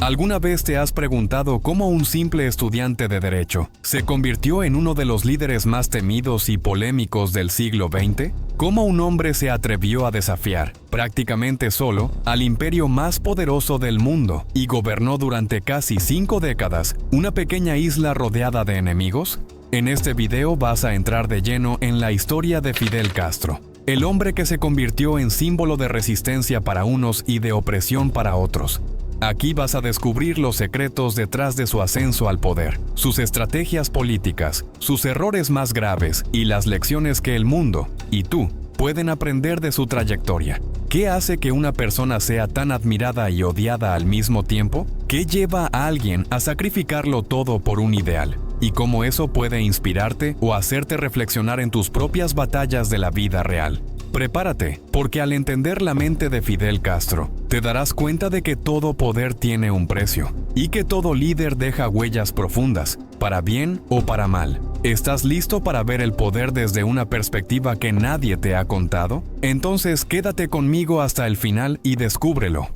¿Alguna vez te has preguntado cómo un simple estudiante de Derecho se convirtió en uno de los líderes más temidos y polémicos del siglo XX? ¿Cómo un hombre se atrevió a desafiar, prácticamente solo, al imperio más poderoso del mundo y gobernó durante casi 5 décadas una pequeña isla rodeada de enemigos? En este video vas a entrar de lleno en la historia de Fidel Castro, el hombre que se convirtió en símbolo de resistencia para unos y de opresión para otros. Aquí vas a descubrir los secretos detrás de su ascenso al poder, sus estrategias políticas, sus errores más graves y las lecciones que el mundo, y tú, pueden aprender de su trayectoria. ¿Qué hace que una persona sea tan admirada y odiada al mismo tiempo? ¿Qué lleva a alguien a sacrificarlo todo por un ideal? ¿Y cómo eso puede inspirarte o hacerte reflexionar en tus propias batallas de la vida real? Prepárate, porque al entender la mente de Fidel Castro, te darás cuenta de que todo poder tiene un precio, y que todo líder deja huellas profundas, para bien o para mal. ¿Estás listo para ver el poder desde una perspectiva que nadie te ha contado? Entonces quédate conmigo hasta el final y descúbrelo.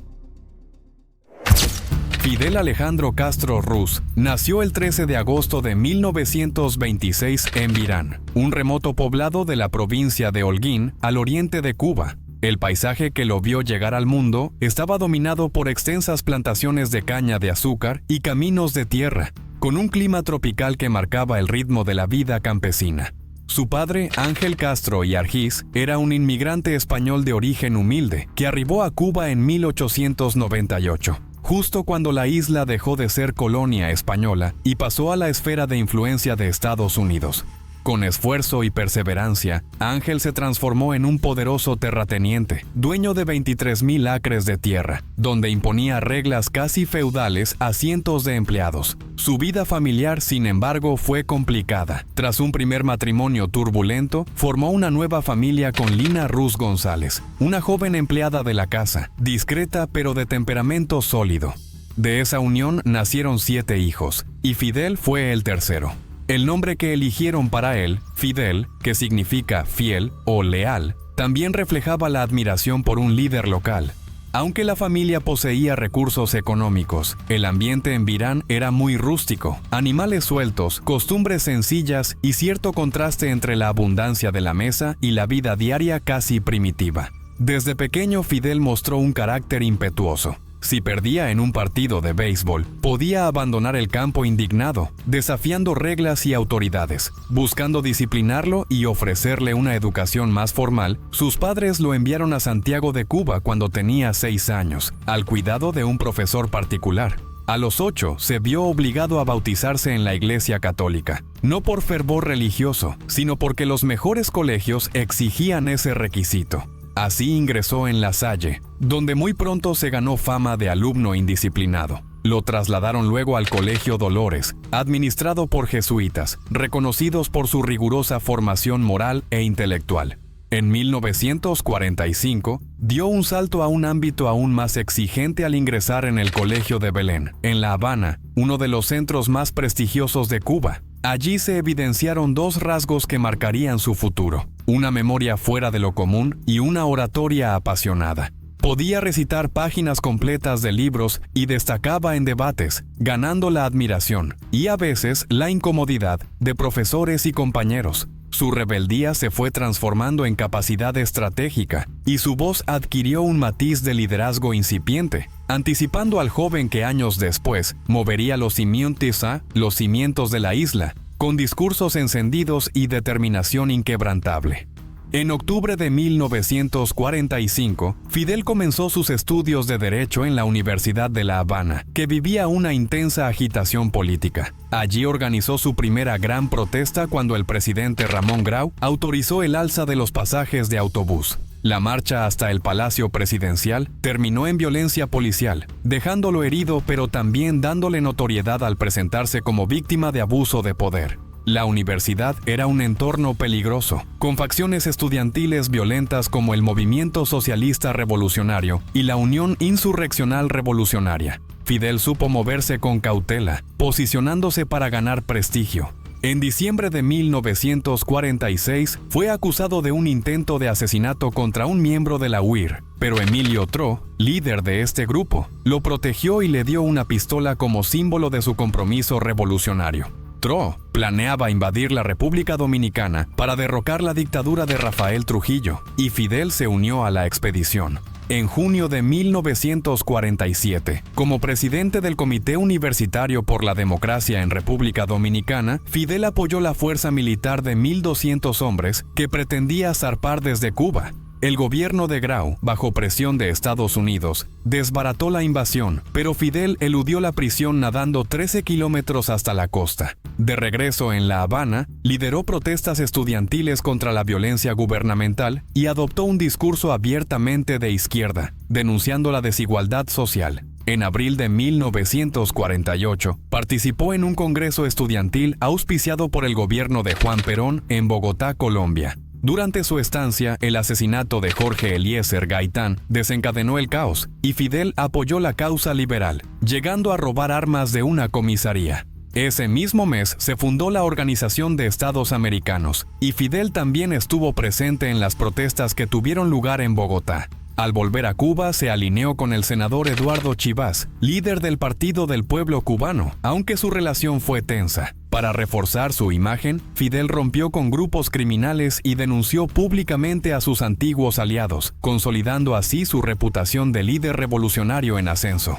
Fidel Alejandro Castro Ruz nació el 13 de agosto de 1926 en Virán, un remoto poblado de la provincia de Holguín, al oriente de Cuba. El paisaje que lo vio llegar al mundo estaba dominado por extensas plantaciones de caña de azúcar y caminos de tierra, con un clima tropical que marcaba el ritmo de la vida campesina. Su padre, Ángel Castro y Argiz, era un inmigrante español de origen humilde que arribó a Cuba en 1898. Justo cuando la isla dejó de ser colonia española y pasó a la esfera de influencia de Estados Unidos. Con esfuerzo y perseverancia, Ángel se transformó en un poderoso terrateniente, dueño de 23,000 acres de tierra, donde imponía reglas casi feudales a cientos de empleados. Su vida familiar, sin embargo, fue complicada. Tras un primer matrimonio turbulento, formó una nueva familia con Lina Ruz González, una joven empleada de la casa, discreta pero de temperamento sólido. De esa unión nacieron 7 hijos, y Fidel fue el tercero. El nombre que eligieron para él, Fidel, que significa fiel o leal, también reflejaba la admiración por un líder local. Aunque la familia poseía recursos económicos, el ambiente en Virán era muy rústico, animales sueltos, costumbres sencillas y cierto contraste entre la abundancia de la mesa y la vida diaria casi primitiva. Desde pequeño Fidel mostró un carácter impetuoso. Si perdía en un partido de béisbol, podía abandonar el campo indignado, desafiando reglas y autoridades. Buscando disciplinarlo y ofrecerle una educación más formal, sus padres lo enviaron a Santiago de Cuba cuando tenía 6 años, al cuidado de un profesor particular. A los 8 se vio obligado a bautizarse en la Iglesia Católica, no por fervor religioso, sino porque los mejores colegios exigían ese requisito. Así ingresó en La Salle, donde muy pronto se ganó fama de alumno indisciplinado. Lo trasladaron luego al Colegio Dolores, administrado por jesuitas, reconocidos por su rigurosa formación moral e intelectual. En 1945, dio un salto a un ámbito aún más exigente al ingresar en el Colegio de Belén, en La Habana, uno de los centros más prestigiosos de Cuba. Allí se evidenciaron 2 rasgos que marcarían su futuro: una memoria fuera de lo común y una oratoria apasionada. Podía recitar páginas completas de libros y destacaba en debates, ganando la admiración y a veces la incomodidad de profesores y compañeros. Su rebeldía se fue transformando en capacidad estratégica y su voz adquirió un matiz de liderazgo incipiente, anticipando al joven que años después movería los cimientos de la isla, con discursos encendidos y determinación inquebrantable. En octubre de 1945, Fidel comenzó sus estudios de Derecho en la Universidad de La Habana, que vivía una intensa agitación política. Allí organizó su primera gran protesta cuando el presidente Ramón Grau autorizó el alza de los pasajes de autobús. La marcha hasta el Palacio Presidencial terminó en violencia policial, dejándolo herido pero también dándole notoriedad al presentarse como víctima de abuso de poder. La universidad era un entorno peligroso, con facciones estudiantiles violentas como el Movimiento Socialista Revolucionario y la Unión Insurreccional Revolucionaria. Fidel supo moverse con cautela, posicionándose para ganar prestigio. En diciembre de 1946 fue acusado de un intento de asesinato contra un miembro de la UIR, pero Emilio Tro, líder de este grupo, lo protegió y le dio una pistola como símbolo de su compromiso revolucionario. Tro planeaba invadir la República Dominicana para derrocar la dictadura de Rafael Trujillo, y Fidel se unió a la expedición. En junio de 1947, como presidente del Comité Universitario por la Democracia en República Dominicana, Fidel apoyó la fuerza militar de 1,200 hombres que pretendía zarpar desde Cuba. El gobierno de Grau, bajo presión de Estados Unidos, desbarató la invasión, pero Fidel eludió la prisión nadando 13 kilómetros hasta la costa. De regreso en La Habana, lideró protestas estudiantiles contra la violencia gubernamental y adoptó un discurso abiertamente de izquierda, denunciando la desigualdad social. En abril de 1948, participó en un congreso estudiantil auspiciado por el gobierno de Juan Perón en Bogotá, Colombia. Durante su estancia, el asesinato de Jorge Eliezer Gaitán desencadenó el caos y Fidel apoyó la causa liberal, llegando a robar armas de una comisaría. Ese mismo mes se fundó la Organización de Estados Americanos y Fidel también estuvo presente en las protestas que tuvieron lugar en Bogotá. Al volver a Cuba, se alineó con el senador Eduardo Chivas, líder del Partido del Pueblo Cubano, aunque su relación fue tensa. Para reforzar su imagen, Fidel rompió con grupos criminales y denunció públicamente a sus antiguos aliados, consolidando así su reputación de líder revolucionario en ascenso.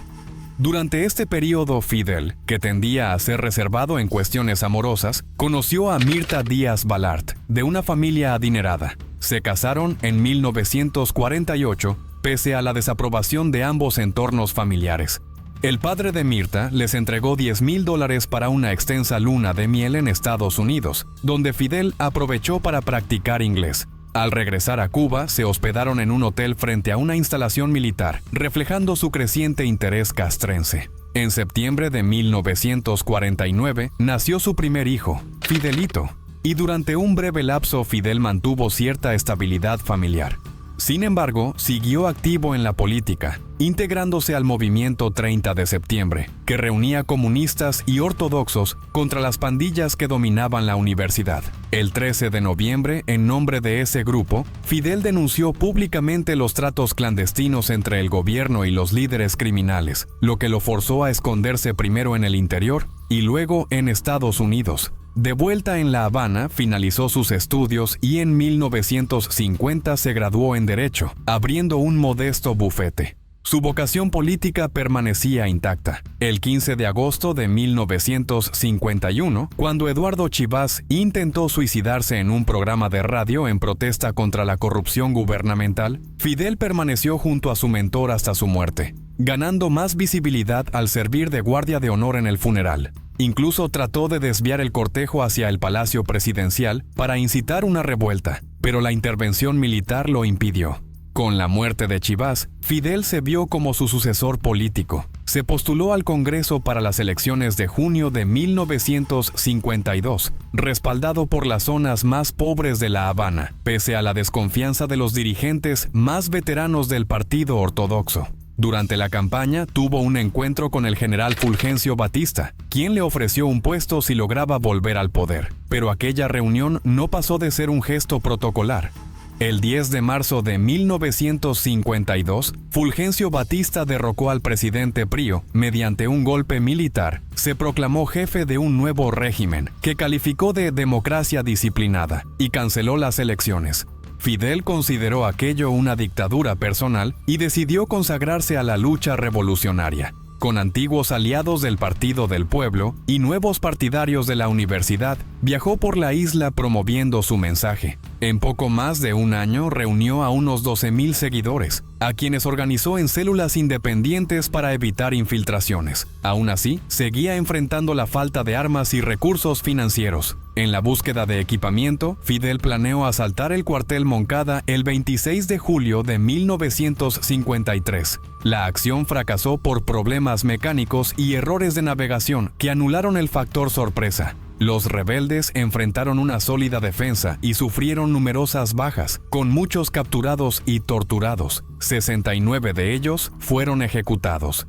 Durante este periodo, Fidel, que tendía a ser reservado en cuestiones amorosas, conoció a Mirta Díaz Balart, de una familia adinerada. Se casaron en 1948, pese a la desaprobación de ambos entornos familiares. El padre de Mirta les entregó $10,000 para una extensa luna de miel en Estados Unidos, donde Fidel aprovechó para practicar inglés. Al regresar a Cuba, se hospedaron en un hotel frente a una instalación militar, reflejando su creciente interés castrense. En septiembre de 1949, nació su primer hijo, Fidelito, y durante un breve lapso Fidel mantuvo cierta estabilidad familiar. Sin embargo, siguió activo en la política, integrándose al movimiento 30 de septiembre, que reunía comunistas y ortodoxos contra las pandillas que dominaban la universidad. El 13 de noviembre, en nombre de ese grupo, Fidel denunció públicamente los tratos clandestinos entre el gobierno y los líderes criminales, lo que lo forzó a esconderse primero en el interior y luego en Estados Unidos. De vuelta en La Habana, finalizó sus estudios y en 1950 se graduó en Derecho, abriendo un modesto bufete. Su vocación política permanecía intacta. El 15 de agosto de 1951, cuando Eduardo Chivas intentó suicidarse en un programa de radio en protesta contra la corrupción gubernamental, Fidel permaneció junto a su mentor hasta su muerte, ganando más visibilidad al servir de guardia de honor en el funeral. Incluso trató de desviar el cortejo hacia el Palacio Presidencial para incitar una revuelta, pero la intervención militar lo impidió. Con la muerte de Chivas, Fidel se vio como su sucesor político. Se postuló al Congreso para las elecciones de junio de 1952, respaldado por las zonas más pobres de La Habana, pese a la desconfianza de los dirigentes más veteranos del Partido Ortodoxo. Durante la campaña, tuvo un encuentro con el general Fulgencio Batista, quien le ofreció un puesto si lograba volver al poder. Pero aquella reunión no pasó de ser un gesto protocolar. El 10 de marzo de 1952, Fulgencio Batista derrocó al presidente Prío mediante un golpe militar. Se proclamó jefe de un nuevo régimen, que calificó de democracia disciplinada, y canceló las elecciones. Fidel consideró aquello una dictadura personal y decidió consagrarse a la lucha revolucionaria. Con antiguos aliados del Partido del Pueblo y nuevos partidarios de la universidad, viajó por la isla promoviendo su mensaje. En poco más de un año reunió a unos 12,000 seguidores, a quienes organizó en células independientes para evitar infiltraciones. Aún así, seguía enfrentando la falta de armas y recursos financieros. En la búsqueda de equipamiento, Fidel planeó asaltar el cuartel Moncada el 26 de julio de 1953. La acción fracasó por problemas mecánicos y errores de navegación que anularon el factor sorpresa. Los rebeldes enfrentaron una sólida defensa y sufrieron numerosas bajas, con muchos capturados y torturados. 69 de ellos fueron ejecutados.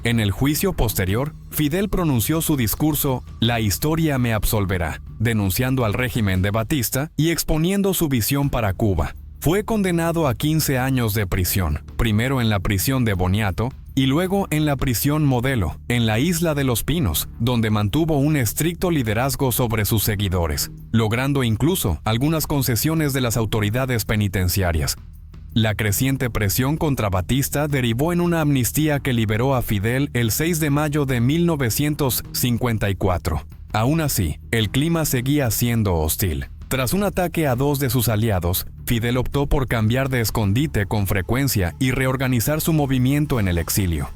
En el juicio posterior, Fidel pronunció su discurso "La historia me absolverá", denunciando al régimen de Batista y exponiendo su visión para Cuba. Fue condenado a 15 años de prisión, primero en la prisión de Boniato y luego en la prisión Modelo, en la isla de Los Pinos, donde mantuvo un estricto liderazgo sobre sus seguidores, logrando incluso algunas concesiones de las autoridades penitenciarias. La creciente presión contra Batista derivó en una amnistía que liberó a Fidel el 6 de mayo de 1954. Aún así, el clima seguía siendo hostil. Tras un ataque a 2 de sus aliados, Fidel optó por cambiar de escondite con frecuencia y reorganizar su movimiento en el exilio.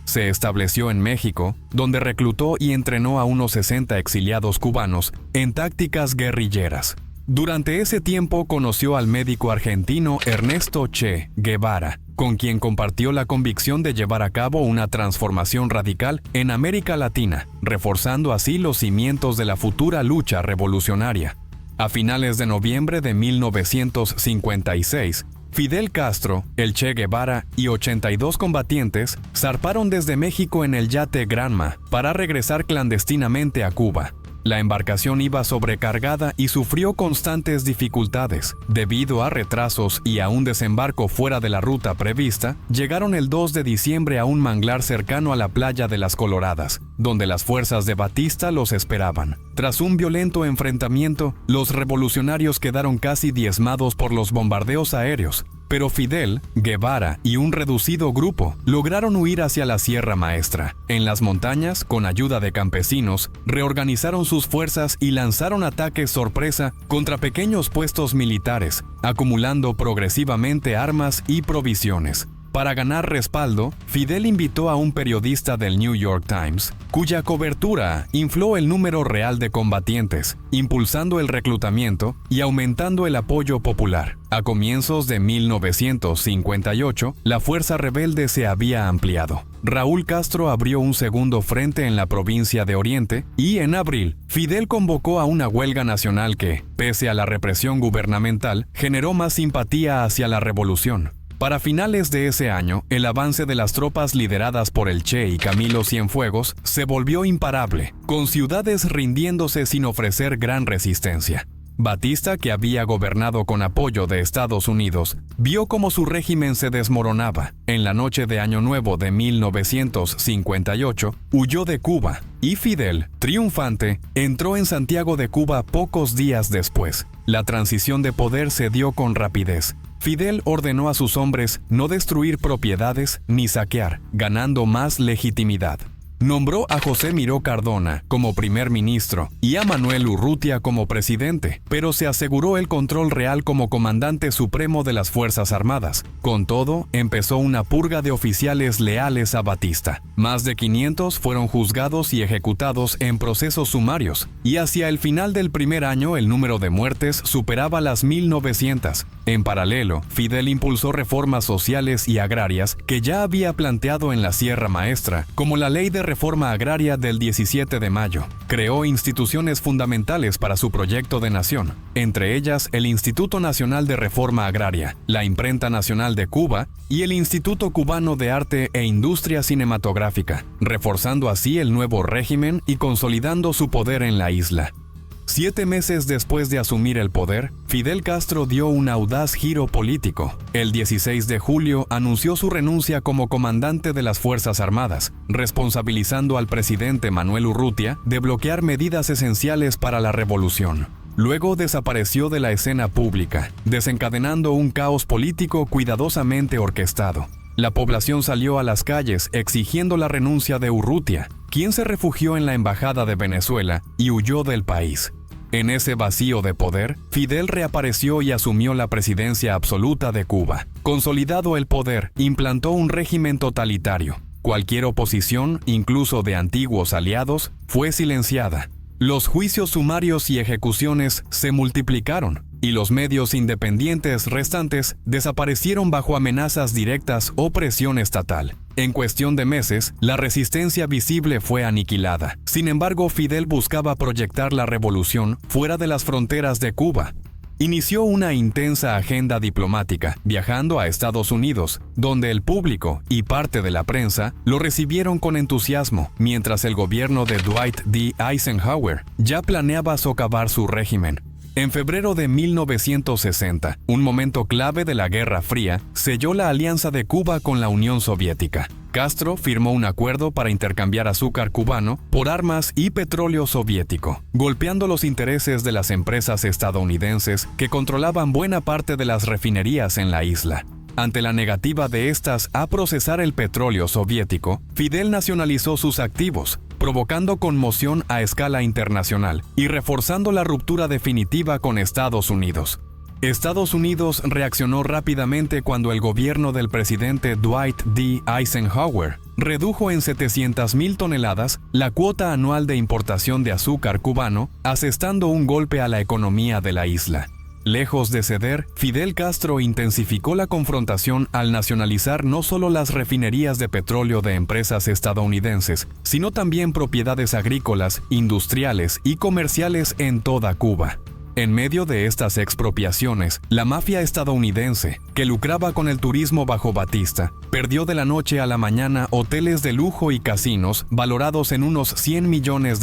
Se estableció en México, donde reclutó y entrenó a unos 60 exiliados cubanos en tácticas guerrilleras. Durante ese tiempo conoció al médico argentino Ernesto Che Guevara, con quien compartió la convicción de llevar a cabo una transformación radical en América Latina, reforzando así los cimientos de la futura lucha revolucionaria. A finales de noviembre de 1956, Fidel Castro, el Che Guevara y 82 combatientes zarparon desde México en el yate Granma para regresar clandestinamente a Cuba. La embarcación iba sobrecargada y sufrió constantes dificultades. Debido a retrasos y a un desembarco fuera de la ruta prevista, llegaron el 2 de diciembre a un manglar cercano a la playa de las Coloradas, donde las fuerzas de Batista los esperaban. Tras un violento enfrentamiento, los revolucionarios quedaron casi diezmados por los bombardeos aéreos, pero Fidel, Guevara y un reducido grupo lograron huir hacia la Sierra Maestra. En las montañas, con ayuda de campesinos, reorganizaron sus fuerzas y lanzaron ataques sorpresa contra pequeños puestos militares, acumulando progresivamente armas y provisiones. Para ganar respaldo, Fidel invitó a un periodista del New York Times, cuya cobertura infló el número real de combatientes, impulsando el reclutamiento y aumentando el apoyo popular. A comienzos de 1958, la fuerza rebelde se había ampliado. Raúl Castro abrió un segundo frente en la provincia de Oriente y, en abril, Fidel convocó a una huelga nacional que, pese a la represión gubernamental, generó más simpatía hacia la revolución. Para finales de ese año, el avance de las tropas lideradas por el Che y Camilo Cienfuegos se volvió imparable, con ciudades rindiéndose sin ofrecer gran resistencia. Batista, que había gobernado con apoyo de Estados Unidos, vio cómo su régimen se desmoronaba. En la noche de Año Nuevo de 1958, huyó de Cuba, y Fidel, triunfante, entró en Santiago de Cuba pocos días después. La transición de poder se dio con rapidez. Fidel ordenó a sus hombres no destruir propiedades ni saquear, ganando más legitimidad. Nombró a José Miró Cardona como primer ministro y a Manuel Urrutia como presidente, pero se aseguró el control real como comandante supremo de las Fuerzas Armadas. Con todo, empezó una purga de oficiales leales a Batista. Más de 500 fueron juzgados y ejecutados en procesos sumarios, y hacia el final del primer año el número de muertes superaba las 1900. En paralelo, Fidel impulsó reformas sociales y agrarias que ya había planteado en la Sierra Maestra, como la Ley de Reforma Agraria del 17 de mayo. Creó instituciones fundamentales para su proyecto de nación, entre ellas el Instituto Nacional de Reforma Agraria, la Imprenta Nacional de Cuba y el Instituto Cubano de Arte e Industria Cinematográfica, reforzando así el nuevo régimen y consolidando su poder en la isla. 7 meses después de asumir el poder, Fidel Castro dio un audaz giro político. El 16 de julio anunció su renuncia como comandante de las Fuerzas Armadas, responsabilizando al presidente Manuel Urrutia de bloquear medidas esenciales para la revolución. Luego desapareció de la escena pública, desencadenando un caos político cuidadosamente orquestado. La población salió a las calles exigiendo la renuncia de Urrutia, quien se refugió en la embajada de Venezuela y huyó del país. En ese vacío de poder, Fidel reapareció y asumió la presidencia absoluta de Cuba. Consolidado el poder, implantó un régimen totalitario. Cualquier oposición, incluso de antiguos aliados, fue silenciada. Los juicios sumarios y ejecuciones se multiplicaron, y los medios independientes restantes desaparecieron bajo amenazas directas o presión estatal. En cuestión de meses, la resistencia visible fue aniquilada. Sin embargo, Fidel buscaba proyectar la revolución fuera de las fronteras de Cuba. inició una intensa agenda diplomática, viajando a Estados Unidos, donde el público y parte de la prensa lo recibieron con entusiasmo, mientras el gobierno de Dwight D. Eisenhower ya planeaba socavar su régimen. En febrero de 1960, un momento clave de la Guerra Fría, selló la alianza de Cuba con la Unión Soviética. Castro firmó un acuerdo para intercambiar azúcar cubano por armas y petróleo soviético, golpeando los intereses de las empresas estadounidenses que controlaban buena parte de las refinerías en la isla. Ante la negativa de estas a procesar el petróleo soviético, Fidel nacionalizó sus activos, provocando conmoción a escala internacional y reforzando la ruptura definitiva con Estados Unidos. Estados Unidos reaccionó rápidamente cuando el gobierno del presidente Dwight D. Eisenhower redujo en 700,000 toneladas la cuota anual de importación de azúcar cubano, asestando un golpe a la economía de la isla. Lejos de ceder, Fidel Castro intensificó la confrontación al nacionalizar no solo las refinerías de petróleo de empresas estadounidenses, sino también propiedades agrícolas, industriales y comerciales en toda Cuba. En medio de estas expropiaciones, la mafia estadounidense, que lucraba con el turismo bajo Batista, perdió de la noche a la mañana hoteles de lujo y casinos valorados en unos $100 millones.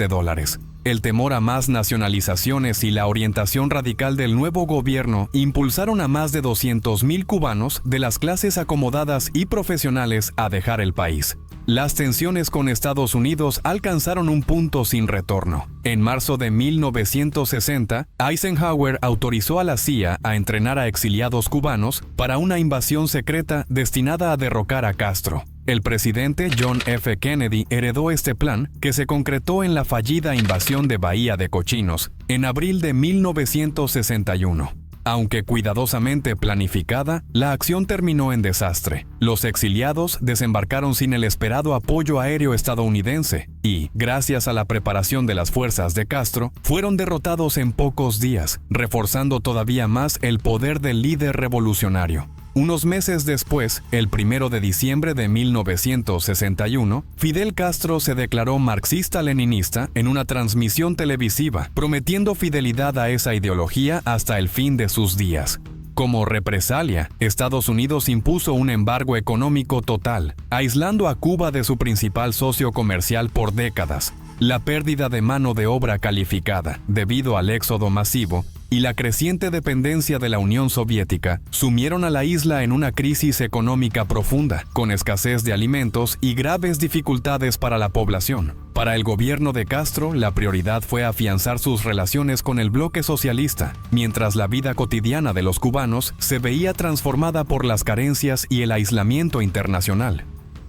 El temor a más nacionalizaciones y la orientación radical del nuevo gobierno impulsaron a más de 200,000 cubanos de las clases acomodadas y profesionales a dejar el país. Las tensiones con Estados Unidos alcanzaron un punto sin retorno. En marzo de 1960, Eisenhower autorizó a la CIA a entrenar a exiliados cubanos para una invasión secreta destinada a derrocar a Castro. El presidente John F. Kennedy heredó este plan, que se concretó en la fallida invasión de Bahía de Cochinos, en abril de 1961. Aunque cuidadosamente planificada, la acción terminó en desastre. Los exiliados desembarcaron sin el esperado apoyo aéreo estadounidense y, gracias a la preparación de las fuerzas de Castro, fueron derrotados en pocos días, reforzando todavía más el poder del líder revolucionario. Unos meses después, el 1 de diciembre de 1961, Fidel Castro se declaró marxista-leninista en una transmisión televisiva, prometiendo fidelidad a esa ideología hasta el fin de sus días. Como represalia, Estados Unidos impuso un embargo económico total, aislando a Cuba de su principal socio comercial por décadas. La pérdida de mano de obra calificada, debido al éxodo masivo, y la creciente dependencia de la Unión Soviética sumieron a la isla en una crisis económica profunda, con escasez de alimentos y graves dificultades para la población. Para el gobierno de Castro, la prioridad fue afianzar sus relaciones con el bloque socialista, mientras la vida cotidiana de los cubanos se veía transformada por las carencias y el aislamiento internacional.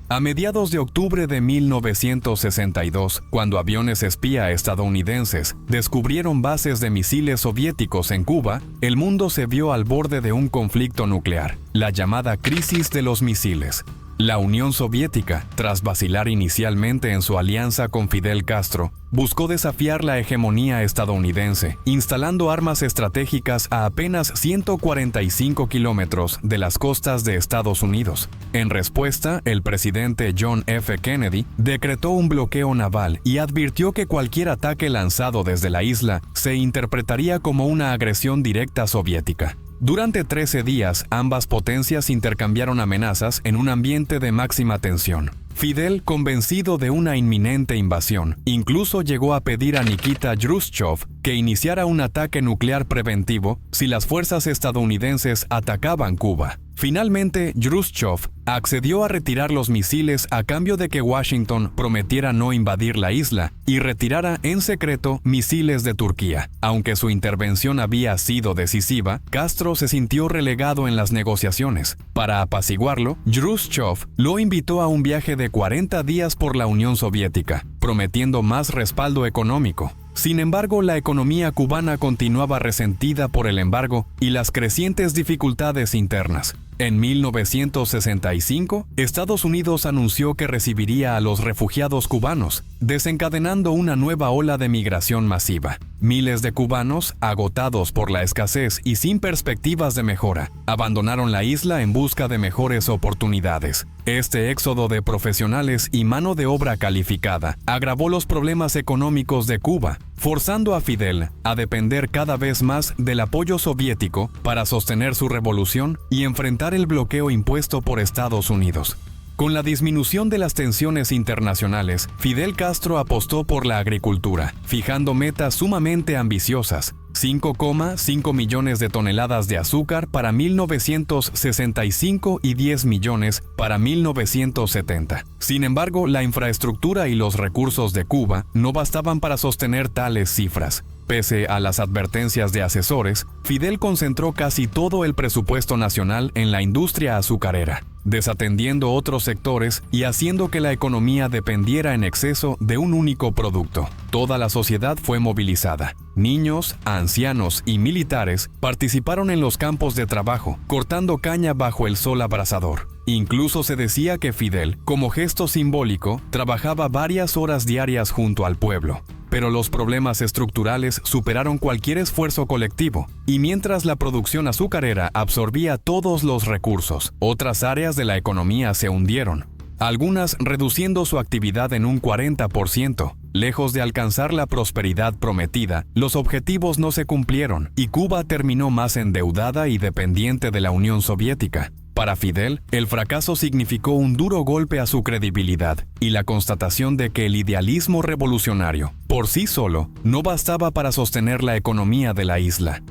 A mediados de octubre de 1962, cuando aviones espía estadounidenses descubrieron bases de misiles soviéticos en Cuba, el mundo se vio al borde de un conflicto nuclear, la llamada crisis de los misiles. La Unión Soviética, tras vacilar inicialmente en su alianza con Fidel Castro, buscó desafiar la hegemonía estadounidense, instalando armas estratégicas a apenas 145 kilómetros de las costas de Estados Unidos. En respuesta, el presidente John F. Kennedy decretó un bloqueo naval y advirtió que cualquier ataque lanzado desde la isla se interpretaría como una agresión directa soviética. Durante 13 días, ambas potencias intercambiaron amenazas en un ambiente de máxima tensión. Fidel, convencido de una inminente invasión, incluso llegó a pedir a Nikita Jrushchov que iniciara un ataque nuclear preventivo si las fuerzas estadounidenses atacaban Cuba. Finalmente, Jrushchov accedió a retirar los misiles a cambio de que Washington prometiera no invadir la isla y retirara en secreto misiles de Turquía. Aunque su intervención había sido decisiva, Castro se sintió relegado en las negociaciones. Para apaciguarlo, Jrushchov lo invitó a un viaje de 40 días por la Unión Soviética, prometiendo más respaldo económico. Sin embargo, la economía cubana continuaba resentida por el embargo y las crecientes dificultades internas. En 1965, Estados Unidos anunció que recibiría a los refugiados cubanos, desencadenando una nueva ola de migración masiva. Miles de cubanos, agotados por la escasez y sin perspectivas de mejora, abandonaron la isla en busca de mejores oportunidades. Este éxodo de profesionales y mano de obra calificada agravó los problemas económicos de Cuba, forzando a Fidel a depender cada vez más del apoyo soviético para sostener su revolución y enfrentar el bloqueo impuesto por Estados Unidos. Con la disminución de las tensiones internacionales, Fidel Castro apostó por la agricultura, fijando metas sumamente ambiciosas: 5,5 millones de toneladas de azúcar para 1965 y 10 millones para 1970. Sin embargo, la infraestructura y los recursos de Cuba no bastaban para sostener tales cifras. Pese a las advertencias de asesores, Fidel concentró casi todo el presupuesto nacional en la industria azucarera, desatendiendo otros sectores y haciendo que la economía dependiera en exceso de un único producto. Toda la sociedad fue movilizada. Niños, ancianos y militares participaron en los campos de trabajo, cortando caña bajo el sol abrasador. Incluso se decía que Fidel, como gesto simbólico, trabajaba varias horas diarias junto al pueblo. Pero los problemas estructurales superaron cualquier esfuerzo colectivo, y mientras la producción azucarera absorbía todos los recursos, otras áreas de la economía se hundieron, algunas reduciendo su actividad en un 40%. Lejos de alcanzar la prosperidad prometida, los objetivos no se cumplieron, y Cuba terminó más endeudada y dependiente de la Unión Soviética. Para Fidel, el fracaso significó un duro golpe a su credibilidad y la constatación de que el idealismo revolucionario, por sí solo, no bastaba para sostener la economía de la isla.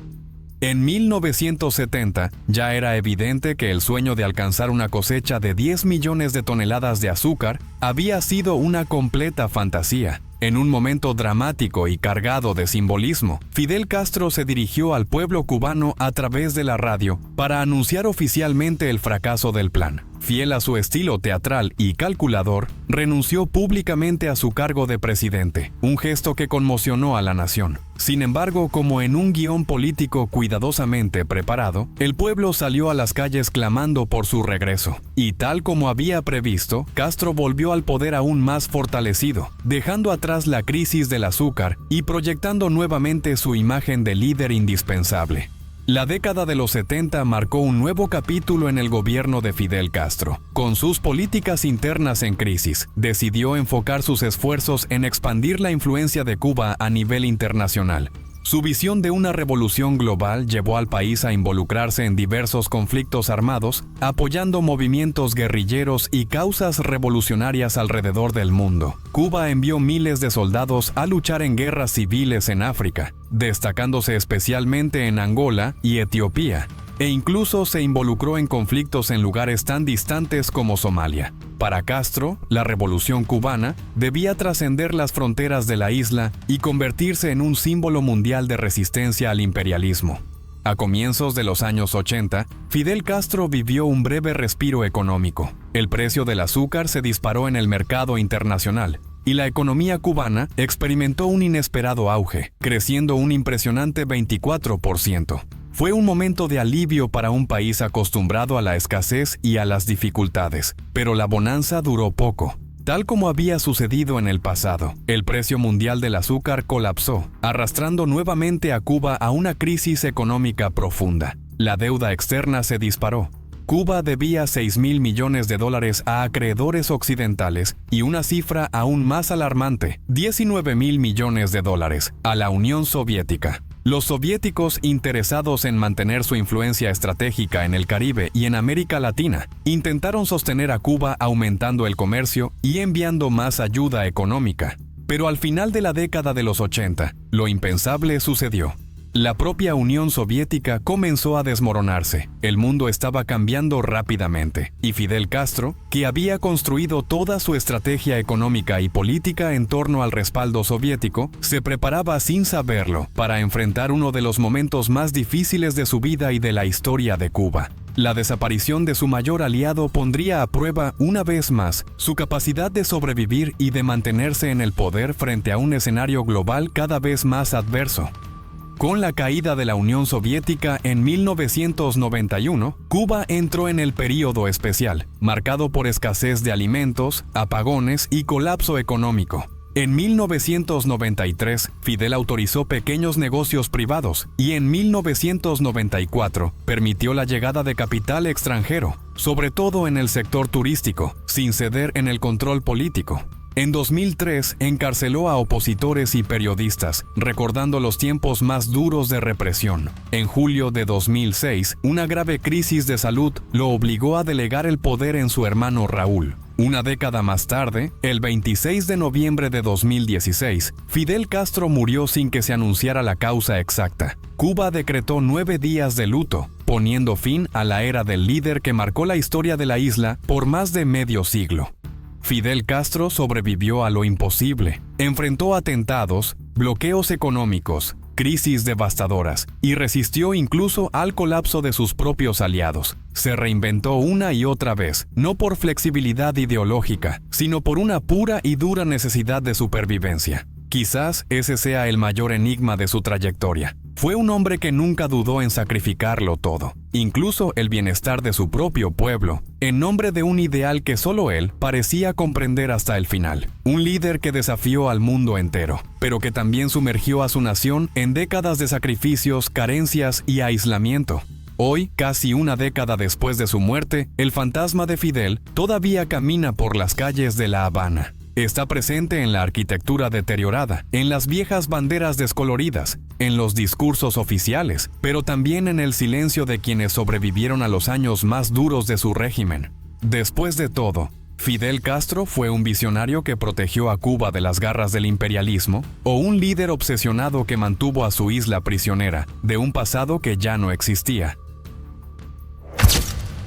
En 1970, ya era evidente que el sueño de alcanzar una cosecha de 10 millones de toneladas de azúcar había sido una completa fantasía. En un momento dramático y cargado de simbolismo, Fidel Castro se dirigió al pueblo cubano a través de la radio para anunciar oficialmente el fracaso del plan. Fiel a su estilo teatral y calculador, renunció públicamente a su cargo de presidente, un gesto que conmocionó a la nación. Sin embargo, como en un guión político cuidadosamente preparado, el pueblo salió a las calles clamando por su regreso. Y tal como había previsto, Castro volvió al poder aún más fortalecido, dejando atrás la crisis del azúcar y proyectando nuevamente su imagen de líder indispensable. La década de los 70 marcó un nuevo capítulo en el gobierno de Fidel Castro. Con sus políticas internas en crisis, decidió enfocar sus esfuerzos en expandir la influencia de Cuba a nivel internacional. Su visión de una revolución global llevó al país a involucrarse en diversos conflictos armados, apoyando movimientos guerrilleros y causas revolucionarias alrededor del mundo. Cuba envió miles de soldados a luchar en guerras civiles en África, destacándose especialmente en Angola y Etiopía, e incluso se involucró en conflictos en lugares tan distantes como Somalia. Para Castro, la revolución cubana debía trascender las fronteras de la isla y convertirse en un símbolo mundial de resistencia al imperialismo. A comienzos de los años 80, Fidel Castro vivió un breve respiro económico. El precio del azúcar se disparó en el mercado internacional, y la economía cubana experimentó un inesperado auge, creciendo un impresionante 24%. Fue un momento de alivio para un país acostumbrado a la escasez y a las dificultades, pero la bonanza duró poco. Tal como había sucedido en el pasado, el precio mundial del azúcar colapsó, arrastrando nuevamente a Cuba a una crisis económica profunda. La deuda externa se disparó. Cuba debía $6.000 millones a acreedores occidentales y una cifra aún más alarmante, $19.000 millones a la Unión Soviética. Los soviéticos, interesados en mantener su influencia estratégica en el Caribe y en América Latina, intentaron sostener a Cuba aumentando el comercio y enviando más ayuda económica. Pero al final de la década de los 80, lo impensable sucedió. La propia Unión Soviética comenzó a desmoronarse. El mundo estaba cambiando rápidamente, y Fidel Castro, que había construido toda su estrategia económica y política en torno al respaldo soviético, se preparaba sin saberlo para enfrentar uno de los momentos más difíciles de su vida y de la historia de Cuba. La desaparición de su mayor aliado pondría a prueba una vez más su capacidad de sobrevivir y de mantenerse en el poder frente a un escenario global cada vez más adverso. Con la caída de la Unión Soviética en 1991, Cuba entró en el período especial, marcado por escasez de alimentos, apagones y colapso económico. En 1993, Fidel autorizó pequeños negocios privados y en 1994 permitió la llegada de capital extranjero, sobre todo en el sector turístico, sin ceder en el control político. En 2003 encarceló a opositores y periodistas, recordando los tiempos más duros de represión. En julio de 2006, una grave crisis de salud lo obligó a delegar el poder en su hermano Raúl. Una década más tarde, el 26 de noviembre de 2016, Fidel Castro murió sin que se anunciara la causa exacta. Cuba decretó 9 días de luto, poniendo fin a la era del líder que marcó la historia de la isla por más de medio siglo. Fidel Castro sobrevivió a lo imposible, enfrentó atentados, bloqueos económicos, crisis devastadoras y resistió incluso al colapso de sus propios aliados. Se reinventó una y otra vez, no por flexibilidad ideológica, sino por una pura y dura necesidad de supervivencia. Quizás ese sea el mayor enigma de su trayectoria. Fue un hombre que nunca dudó en sacrificarlo todo, incluso el bienestar de su propio pueblo, en nombre de un ideal que solo él parecía comprender hasta el final. Un líder que desafió al mundo entero, pero que también sumergió a su nación en décadas de sacrificios, carencias y aislamiento. Hoy, casi una década después de su muerte, el fantasma de Fidel todavía camina por las calles de La Habana. Está presente en la arquitectura deteriorada, en las viejas banderas descoloridas, en los discursos oficiales, pero también en el silencio de quienes sobrevivieron a los años más duros de su régimen. Después de todo, ¿Fidel Castro fue un visionario que protegió a Cuba de las garras del imperialismo? ¿O un líder obsesionado que mantuvo a su isla prisionera de un pasado que ya no existía?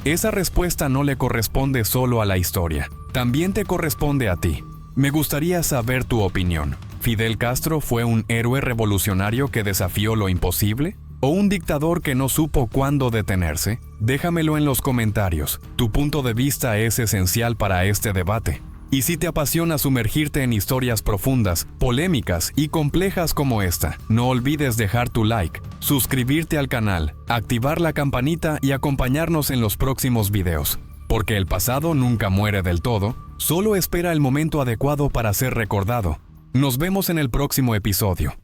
Esa respuesta no le corresponde solo a la historia, también te corresponde a ti. Me gustaría saber tu opinión. ¿Fidel Castro fue un héroe revolucionario que desafió lo imposible? ¿O un dictador que no supo cuándo detenerse? Déjamelo en los comentarios. Tu punto de vista es esencial para este debate. Y si te apasiona sumergirte en historias profundas, polémicas y complejas como esta, no olvides dejar tu like, suscribirte al canal, activar la campanita y acompañarnos en los próximos videos. Porque el pasado nunca muere del todo, solo espera el momento adecuado para ser recordado. Nos vemos en el próximo episodio.